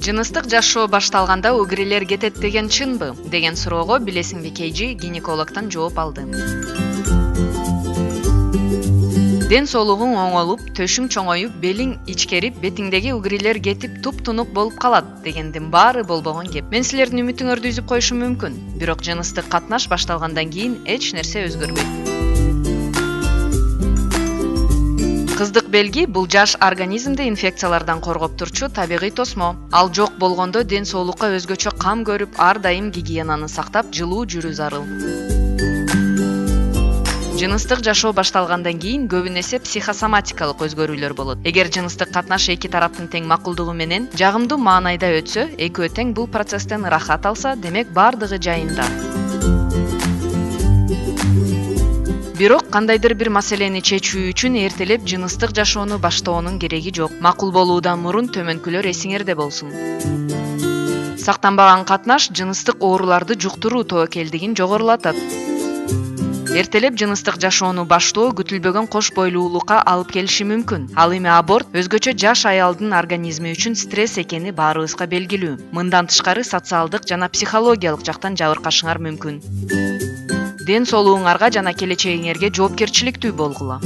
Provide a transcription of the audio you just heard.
Жыныстык жашоо башталганда угрелер кетет деген чынбы? Деген суроого Билесиңби Кейжи гинекологдон жооп алды. Ден соолугуң оңолуп, төшүң чоңоюп, белиң ичкерип, бетиңдеги угрелер кетип туп-тунук болуп калат дегендин баары болбогон кеп. Мен силердин үмүтүңөрдү үзүп коюшум мүмкүн, бирок жыныстык катнаш башталгандан кийин эч нерсе өзгөрбөйт. Кыздык белги бул жаш организмди инфекциялардан коргоп турчу табигый тосмо. Ал жок болгондо ден соолукка өзгөчө кам көрүп, ар дайым гигиенаны сактап, жылуу жүрүү зарыл. Жыныстык жашоо башталгандан кийин көбүн эсе психосоматикалык өзгөрүүлөр болот. Эгер жыныстык катнаш эки тараптын тең макулдугу менен жагымдуу маанайда өтсө, экөө тең бул процесстен рахат алса, демек бардыгы жайында. Бирок кандайдыр бир маселени чечүү үчүн эртелеп жыныстык жашоону баштоонун кереги жок. Макул болуудан мурун төмөнкүлөр эсиңерде болсун. Сактанбаган катнаш жыныстык ооруларды жуктуруу тобокелдигин жогорулатат. Эртелеп жыныстык жашоону баштоо күтүлбөгөн кош бойлуулукка алып келиши мүмкүн. Ал эми аборт өзгөчө жаш аялдын организми үчүн стресс экени баарыбызга белгилүү. Мындан тышкары социалдык жана психологиялык жактан жабыркашыңар мүмкүн. Ден соолугуңарга жана келечегиңерге жоопкерчиликтүү болгула.